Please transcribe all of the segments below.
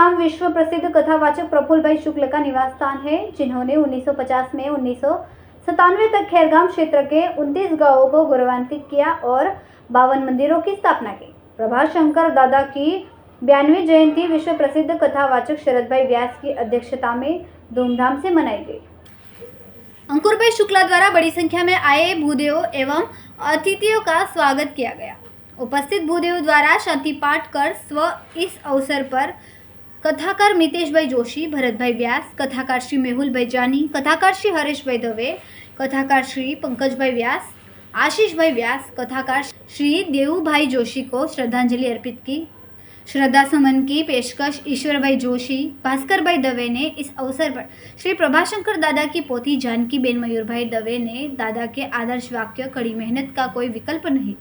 खेरगांव विश्व प्रसिद्ध कथावाचक प्रफुल्ल भाई शुक्ल का निवास स्थान है, जिन्होंने 1950 में 1997 तक खेरगांव क्षेत्र के 29 गांवों को गौरवान्वित किया और 52 मंदिरों की स्थापना की। प्रभाशंकर दादा की 92वीं जयंती विश्व प्रसिद्ध कथावाचक शरद भाई व्यास की अध्यक्षता में धूमधाम से मनाई गई। अंकुर भाई शुक्ला द्वारा बड़ी संख्या में आए भूदेवों एवं अतिथियों का स्वागत किया गया। उपस्थित भूदेव द्वारा शांति पाठ कर इस अवसर पर कथाकार मितेश भाई जोशी, भरत भाई व्यास, कथाकार श्री मेहुल भाई जानी, कथाकार श्री हरीश भाई दवे, कथाकार श्री पंकज भाई व्यास, आशीष भाई व्यास, कथाकार श्री देवू भाई जोशी को श्रद्धांजलि अर्पित की। श्रद्धा सुमन की पेशकश ईश्वर भाई जोशी, भास्कर भाई दवे ने इस अवसर पर श्री प्रभाशंकर दादा की पोती जानकी बेन मयूर भाई दवे ने दादा के आदर्श वाक्य कड़ी मेहनत का कोई विकल्प नहीं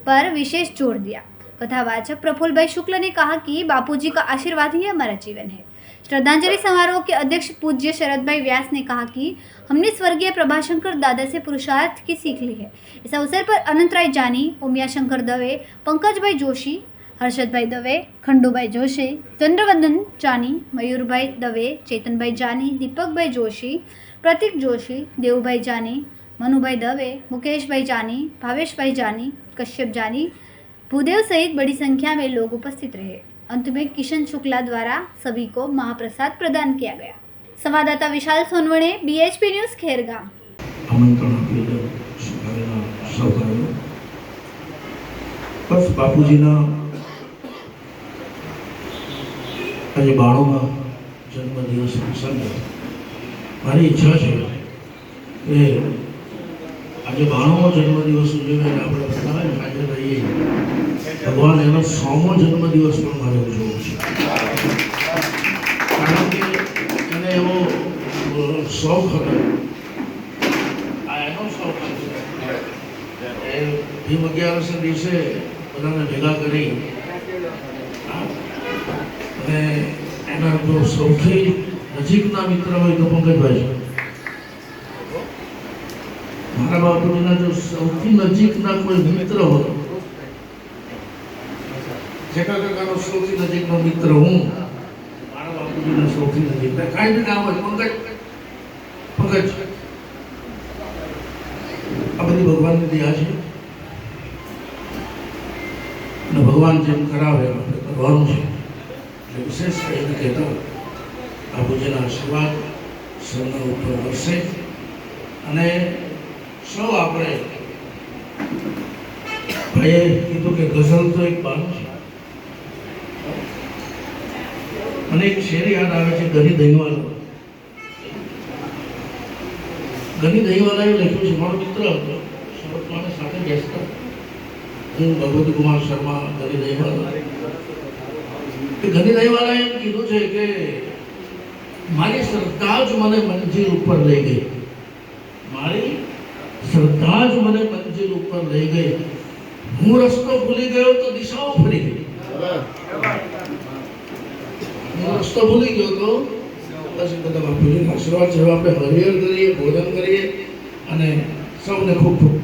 पर विशेष जोर दिया। कथावाचक प्रफुल्ल भाई शुक्ल ने कहा कि बापूजी का आशीर्वाद ही हमारा जीवन है। श्रद्धांजलि समारोह के अध्यक्ष पूज्य शरद भाई व्यास ने कहा कि हमने स्वर्गीय प्रभाशंकर दादा से पुरुषार्थ की सीख ली है। इस अवसर पर अनंत राय जानी, उमिया शंकर दवे, पंकज भाई जोशी, हर्षद भाई दवे, खंडू भाई जोशी, चंद्रवंदन जानी, मयूर भाई दवे, चेतन भाई जानी, दीपक भाई जोशी, प्रतीक जोशी, देव भाई जानी, मनु भाई दवे, मुकेश भाई जानी, भावेश भाई जानी, कश्यप जानी, भूदेव सहित बड़ी संख्या में लोग उपस्थित रहे। अंत में किशन शुक्ला द्वारा सभी को महाप्रसाद प्रदान किया गया। संवाददाता विशाल सोनवणे, BHP न्यूज, खेरगांव। बस बापूजीना आज 92 जन्मदिवस प्रसंग मारी इच्छा है कि आज 92 जन्मदिवस उजवे આપણે બધા હાજર રહીએ। ભગવાન એનો 100મો જન્મદિવસ પણ મારે ઉજવવો છે, કારણ કે એને એવો શોખ હતો, આ એનો શોખ હતો। એ ભીમ 11ના દિવસે બધાને ભેગા કરી અને એના જો સૌથી નજીકના મિત્ર હોય તો પંકજભાઈ છે। મારા બાપુજીના જો સૌથી નજીકના કોઈ મિત્ર હોય, જેકા કાકાનો સૌથી નજીકનો મિત્ર હું, મારા બાપુજીના સૌથી નજીકના કાંઈ બી નામ હોય પંકજ। આ બધી ભગવાનની દયા છે અને ભગવાન જેમ કરાવે આપણે કરવાનું છે। એટલે વિશેષ કહીને કહેતા બાપુજીના આશીર્વાદ સૌના ઉપર વરસે અને સૌ આપણે ભાઈએ કીધું કે ગઝલ તો એક બાનું છે। મને એક શેર યાદ આવે છે, ગની દહીંવાલા। ગની દહીંવાલાએ લખ્યું છે, મારો મિત્ર હતો, શરતમાને સાથે બેસતા, હું ભગવતી કુમાર શર્મા, ગની દહીંવાલા। ગની દહીંવાલાએ એમ કીધું છે કે મારી શ્રદ્ધા જ મને મંજિલ ઉપર લઈ ગઈ, મારી શ્રદ્ધા જ મને મંજિલ ઉપર લઈ ગઈ, હું રસ્તો ભૂલી ગયો તો દિશાઓ ફરી ગઈ। હું રસ્તો ભૂલી ગયો તો પછી બધા બાપુજીના આશીર્વાદ છે। આપણે હરિહર કરીએ, ભોજન કરીએ અને સૌને ખૂબ ખૂબ